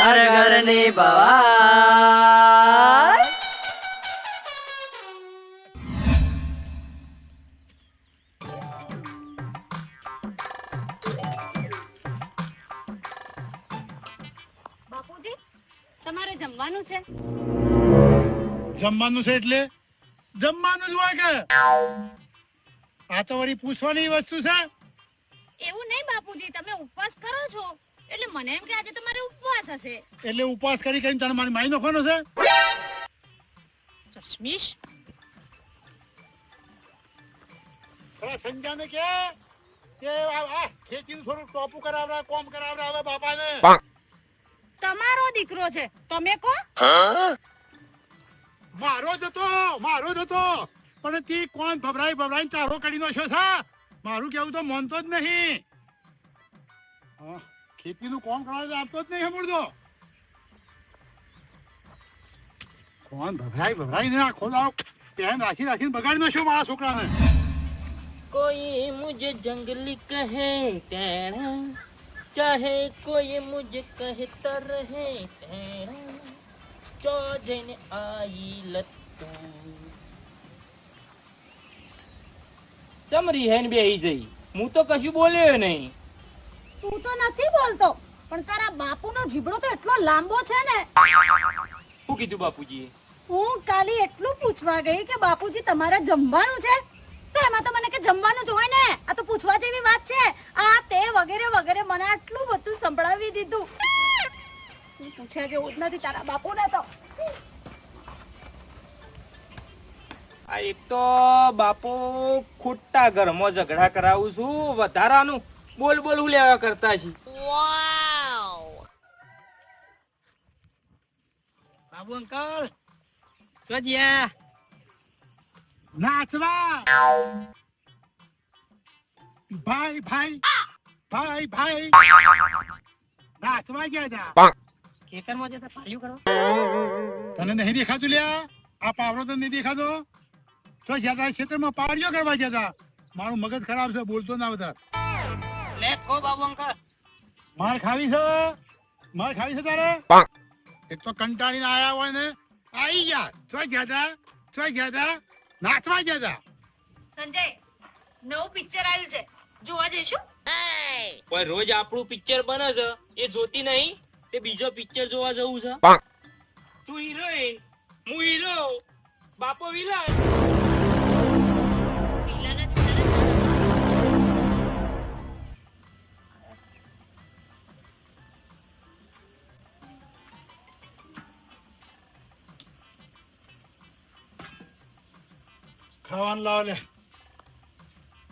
ઘર ઘરની ભવાઈ બાપુજી તમારે જમવાનું છે એટલે જમવાનું જ હોય કે આ તો વળી પૂછવાની વસ્તુ છે. એવું નહીં બાપુજી, તમે ઉપવાસ કરો છો એટલે મને એમ કે આજે તમારે ઉપવાસ હશે. એટલે ઉપવાસ કરી કરીને તને મારી માઈ નાખવાનો છે. ચશ્મીશ સંજાને કે આ ખેતીનું થોડું ટોપું કરાવડા કોમ કરાવડા હવે બાપાને. તમારો દીકરો છે, તમે કો. મારો જ હતો પણ તી કોણ ભભરાઈ ચારો કરી નો છો સા. મારું કેવું તો માનતો જ નહીં. ખેતીનું કોમ કરાવે આપતો જ નહીં સમજતો. કોણ ભભરાઈ ને આખો દાવ પેન રાખીને બગાડી નાખ્યો મારા છોકરાને. कोई मुझे जंगली कहे टेढ़ा, चाहे कोई मुझे कहता રહે ટેढ़ા, ચોજને આઈ લત્તુ. ચમરી હેન બેહી જઈ, હું તો કશું બોલ્યો નહીં. તું તો નથી બોલતો, પણ તારા બાપુનો જીબડો તો એટલો લાંબો છે ને. શું કીધું બાપુજી? હું કાલી એટલું પૂછવા ગઈ કે બાપુજી તમારે જમવાનું છે, તો એમાં તો મને કે જમવાનું જ હોય ને, આ તો પૂછવા જેવી વાત છે. આ તે વગેરે વગેરે મને આટલું બધું સંભળાવી દીધું. પૂછ્યા જેવું જ નથી તારા બાપુને તો. આ એક તો બાપુ ખોટા ઘરમાં ઝઘડા કરાવું છું, વધારાનું બોલ લેવા કરતા છે. બાબુ અંકલ ક્યાં નાચવા ભાઈ નાચવા ગયા તા. ખેતરમાં જતા પાળ્યું કરવા. તને નહીં દેખાતું લ્યા? આ પાવડો તો નહીં દેખાતો? તો જ્યાં ક્ષેત્રમાં પાળીઓ કરવા જતા. મારું મગજ ખરાબ છે, બોલતો ના બધા. લે કો બાબુ અંકલ. માર ખાવી છે તારે? એક તો કંટાળીને આયા હોય ને આવી ગયા. છો ગયા નાચવા ગયા. સંજય, નવું પિક્ચર આવ્યું છે, જોવા જઈશું. પણ રોજ આપણું પિક્ચર બને છે એ જોતી નહીં, તે બીજો પિક્ચર જોવા જવું છે. તું હિરોઈન, હું હીરો, બાપો વિલન. ખાવાનું લાવ લે.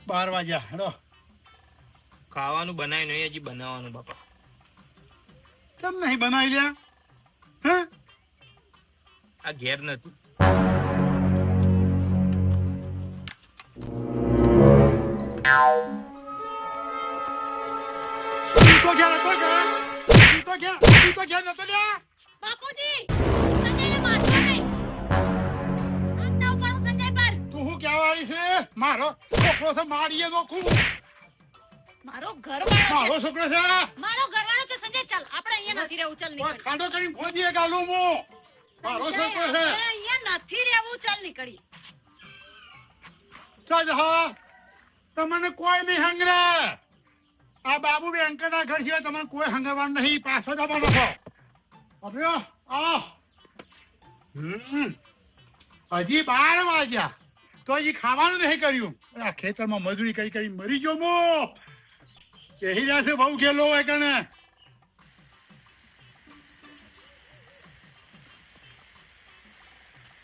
12 વાગ્યા. હેડો. ખાવાનું બનાવી નહીં, હજી બનાવવાનું બાપા. કેમ નહીં બનાવી લ્યા? હે આ ઘેર નથી. બાપુજી, સંજયને મારતો નહીં. આમ ના ઉપાડું સંજય પર. તું શું કહેવાળી છે? મારો છોકરો છે, મારીએ નોખું. મારો ઘરવાળો મારો છોકરો છે. મારો ઘરવાળો છે સંજય. ચાલ આપણે અહીંયા નથી રહેવું. ચાલ નીકળ. ખાડો કરીને ખોદીએ ગાલું મો. મારો છોકરો છે. અહીંયા નથી રહેવું. ચાલ નીકળી. ચાલ હા, તમને કોઈ નહીં હંગરે. આ બાબુ બેંકર ના ઘર છે, તમને કોઈ હંગરવાનું નહીં. પાછો જવાનો છો હજી 12 વાગ્યા તો હજી ખાવાનું નહીં કર્યું. આ ખેતરમાં મજૂરી કરી મરી ગયો મો. એહી રહ્યા છે બહુ ગેલો હોય કને.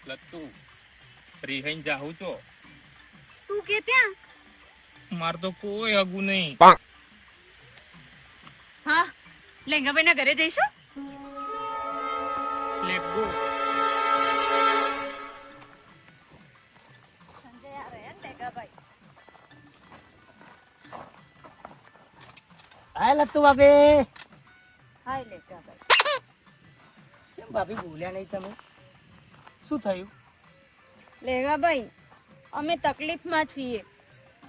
લત્તુ રીહૈન જાઉં તો તું કે ત્યાં માર તો કોઈ હગું નહીં. હા, લેંગાભાઈ ના ઘરે જઈશું. Let go. સંજય આ રહ્યા ને લેંગાભાઈ. હાય લત્તુ બાપી. હાય લેંગાભાઈ. કેમ બાપી બોલ્યા નહીં તમે? શું થયું? લેંગાભાઈ, અમે તકલીફમાં છીએ.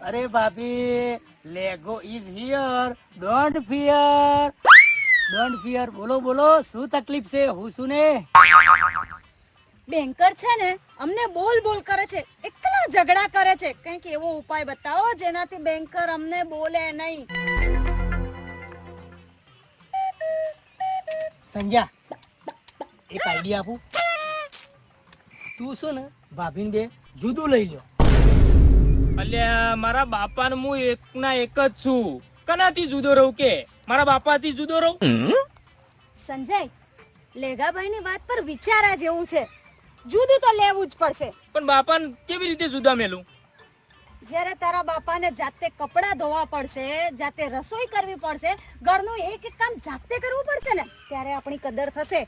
અરે ભાભી, Lego is here, don't fear. Don't fear. બોલો બોલો, શું તકલીફ છે? હું શું ને? બેંકર છે ને અમને બોલ બોલ કરે છે, એકલા ઝઘડા કરે છે. કંઈક એવો ઉપાય બતાવો જેનાથી બેંકર અમને બોલે નહીં. સંજ્ઞા, એક આઈડિયા આપું. તું શું ને ભાભીને બે જુદું લઈ લ્યો. અલ્યા મારા બાપાને હું એકના એક જ છું. કનાથી જુદો રહું કે મારા બાપાથી જુદો રહું? સંજય, લેગાભાઈની વાત પર વિચારા જેવું છે. જુદું તો લેવું જ પડશે. પણ બાપાને કેવી રીતે જુદા મેલું? જ્યારે તારા બાપાને જાતે કપડાં ધોવા પડશે, જાતે રસોઈ કરવી પડશે, ઘરનું એક એક કામ જાતે કરવું પડશે ને, ત્યારે આપણી કદર થશે.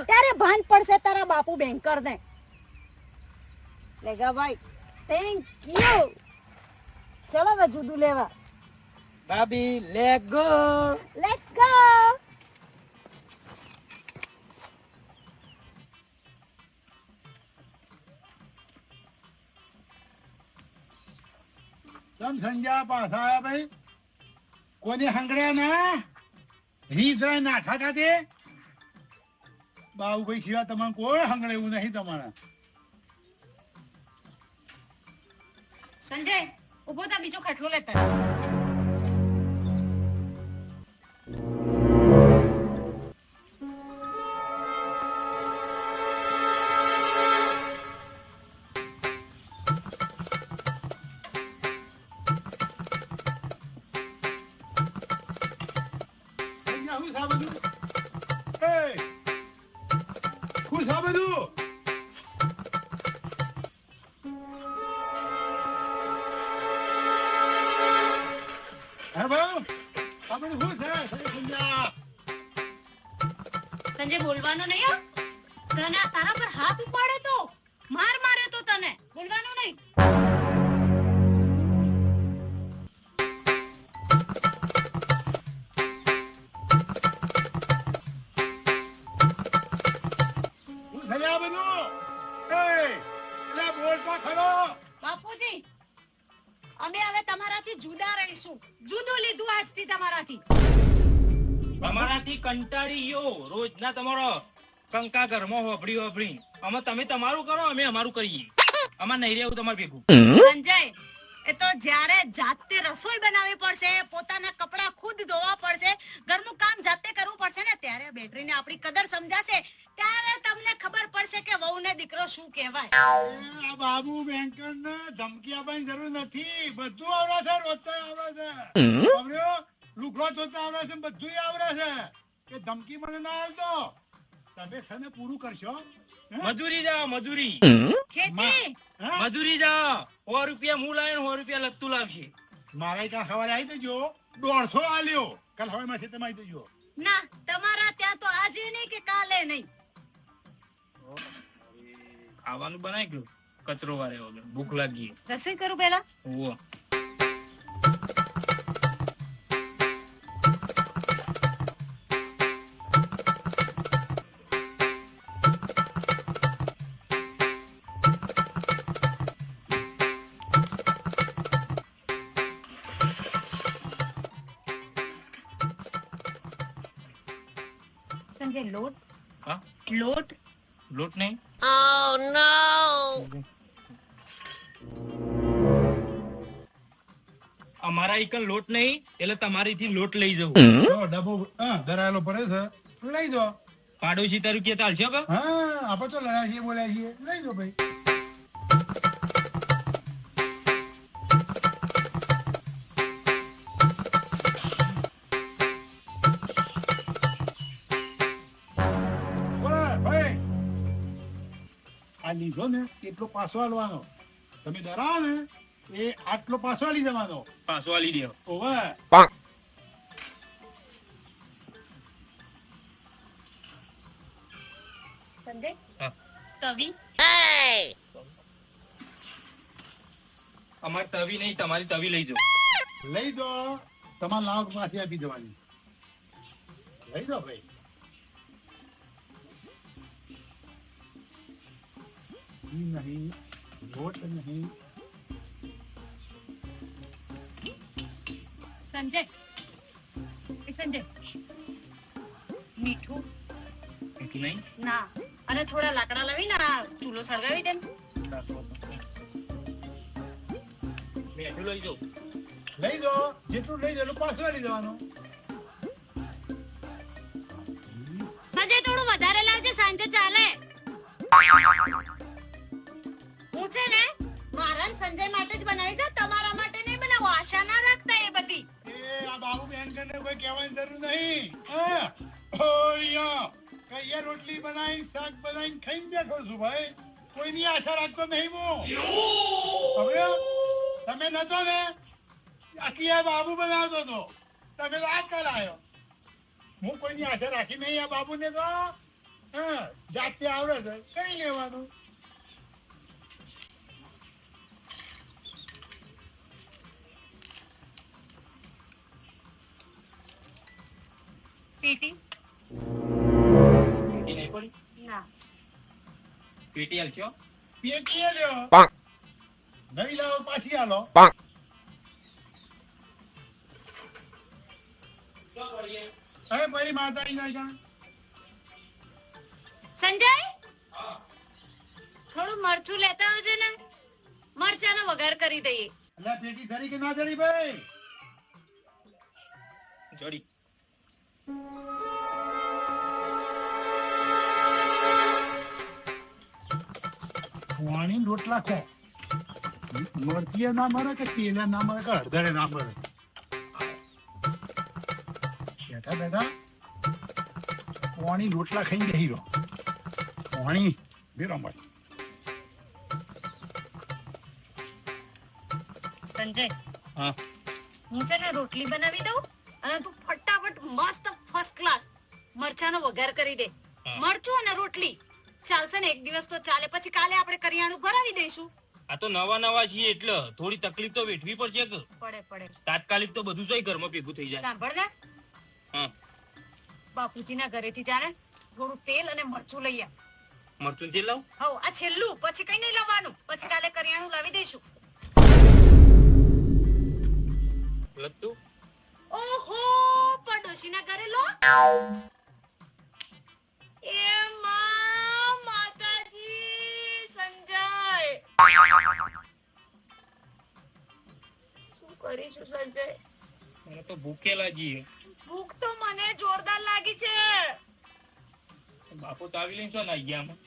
ત્યારે ભાન પડશે તારા બાપુ બેંકરને. લેગાભાઈ, થેન્ક યુ. ચલો હવે જુદું લેવા. ભાભી લેટ ગો. Let's go. તમ સંજ્ઞા પાછા આયા ભાઈ? કોને હંગડ્યા ના રીસરા નાઠા કાતે બાબુભાઈ સિવાય તમારે કોઈ હંગડે એવું નહીં તમારે. સંજય, ઉભો થા, બીજો ખટલો લેતા. સંજ્ઞા શું છે બધું? એ શું છે બધું? હે ભાઈ, આ બધું શું છે સંજ્ઞા? સંજય, બોલવાનું નહીં હો. તને તારા પર હાથ ઉપાડે તો માર મારે તો તને બોલવાનું નહીં. શું છે આ બધું? એ એટલે બોલતા ખરો. બાપુજી, અમે હવે તમારાથી જુદા રહીશું. જુદું લીધું આજથી તમારાથી. તમારાથી કંટાળી ગયો. રોજના તમારો કંકા ઘરમાં હોભળી હોભળી. અમે તમે તમારું કરો, અમે અમારું કરીએ. અમાર નહીં રહેવું તમારે ભેગું. સંજય, એ તો જ્યારે જાતે રસોઈ બનાવવી પડશે, પોતાના કપડાં ખુદ ધોવા પડશે, ઘરનું કામ જાતે કરવું પડશે ને, ત્યારે બેટરીને આપણી કદર સમજાશે. ત્યારે તમને ખબર પડશે કે વહુને દીકરો શું કહેવાય. આ બાબુ બેંકર ને ધમકી આપવાની જરૂર નથી. બધું આવડે છે, રોજતા આવડે છે. સમજ્યો? લુગડો ધોતા આવડે છે, બધું આવડે છે. કે ધમકી મને ના આવતો. તમે સને પૂરું કરશો. હે? મજૂરી જાઓ, મજૂરી. ખેતી હે? મજૂરી જાઓ. 100 રૂપિયા હું લાવીને 100 રૂપિયા લત્તુ લાવશે. મારે કાલ સવારે આવી જજો. 150 આલ્યો. કાલ હવે માસે તમે આવી જજો. ના, તમારા ત્યાં તો આજે નહીં કે કાલે નહીં. ખાવાનું બનાવી ગયું કચરો વારે વગર. ભૂખ લાગી. રસોઈ કરું પેલા. ઓવો. સંજય, લોટ હા? લોટ લોટ નહીં? અમારા ઈકન લોટ નહીં, એટલે તમારીથી લોટ લઈ જવું. જો ડબ્બો ધરાયેલો પડે છે. લઈ દો. પાડોશી તારું કે ચાલશે કે? હા, આપણે તો લડ્યા છીએ, બોલ્યા છીએ. લઈ દો ભાઈ. બોલે, ભાઈ. આ લીધો ને એટલો પાછો આલવાનો. તમે ડરાવો ને એ આટલો પાછો આલી જવાનો. પાછો આલી દે. ઓવે. સંજય, હા. તવી અમારી તવી નહીં, તમારી તવી લઈ જાઓ. લઈ દો. તમારા લાખ માંથી આપી દેવાની. લઈ દો ભાઈ. ઘી નહીં, લોટ નહીં. સંજય, એ સંજય, મીઠું મીઠું નહીં ના, અને થોડા લાકડા લાવી ને આ ચૂલો સળગાવી દે ને. મીઠું લઈ જાઉં લઈ દો, જેટલું લઈ દો એટલું પાછું લઈ જવાનું. સંજય થોડું વધારે લાવજે, સાંજે ચાલે. હું છે ને મારા ને સંજય માટે જ બનાવી છે, તમારા માટે નહીં બનાવો. આશા ના રાખતા એ બધી. એ આ બાબુ બેનકરને કોઈ કહેવાની જરૂર નહીં. હા, ઓયા કઈ રોટલી બનાવી, શાક બનાવીને ખાઈને બેઠો છું ભાઈ. કોઈની આશા રાખતો નહીં હું. હવે તમે નતો ને, આખી આ બાબુ બનાવતો હતો, તમે તો આજકાલ આવ્યો. હું કોઈની આશા રાખી નહીં આ બાબુને તો. હા, જાતે આવડે છે, કઈ લેવાનું. પીટી પેટી નહીં પડી ના, પેટી હાલશો પેટી એ લ્યો. નવી લાવો, પાછી આલો. હવે ફરી માતાજી ના જાણ. સંજય થોડું મરચું લેતા આવજે ને, મરચાનો વઘાર કરી દઈએ. એટલે પેટી ધરી કે ના ધરી ભાઈ? જોડી પાણી રોટલા ખો. મરચીએ ના મળે કે તેલે ના મળે કે હળદરે ના મળે. બેઠા બેઠા પાણી રોટલા ખાઈને બેસી રહો. પાણી બેરો મળે. સંજય હા હું છે ને રોટલી બનાવી દઉં અને તું ફટાફટ મસ્ત ફર્સ્ટ ક્લાસ મરચાનો વઘાર કરી દે. હા. મરચું અને રોટલી ચાલશે ને, એક દિવસ તો ચાલે. પછી કાલે આપણે કરિયાણું ભરાવી દઈશું. આ તો નવા છીએ એટલે થોડી તકલીફ તો વેઠવી પડશે કે પડે તાત્કાલિક તો બધું જોઈ ઘરમાં ભેગું થઈ જાય. સાંભળ ને, હા બાપુજીના ઘરેથી જાણે થોડું તેલ અને મરચું લઈ આવ. મરચું તેલ લાવ. હવ આ છેલ્લું, પછી કઈ નહીં લાવવાનું. પછી કાલે કરિયાણું લાવી દઈશું. લત્તુ ઓહો, પડોશીના ઘરે લો. એ માં માતાજી, સંજય શું કરીશું સંજય? મને તો ભૂખે લાગી. ભૂખ તો મને જોરદાર લાગી છે. બાપુ ચાવી લઈને શું ના ગયા આમાં?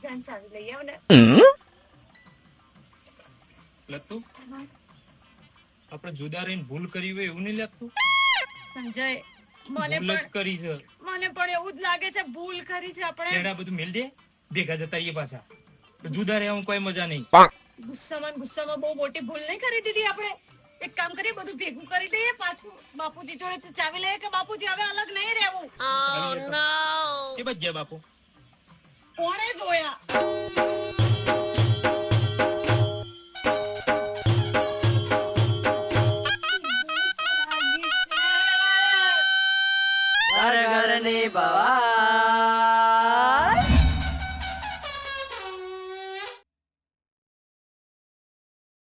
જાન ચાવી લઈ આવ ને. લત્તુ આપણે જુદા રહીને ભૂલ કરી હોય એવું નહીં લાગતું? સંજય મને ભૂલ જ પણ કરી છે. એવું જ લાગે છે, ભૂલ કરી છે આપણે. તેડા બધું મેલ દે, ભેગા જતા એ પાછા. જુદા રહેવામાં કોઈ મજા નહીં. ગુસ્સામાં બહુ મોટી ભૂલ નહીં કરી દીધી આપણે. એક કામ કરીએ, બધું ભેગું કરી દઈએ, પાછું બાપુજી જોડે ચાવી લઈએ કે બાપુજી હવે અલગ નહીં રહેવું. એ બચ ગયા બાપુ. કોણે જોયા? ઘર ઘરની ભવા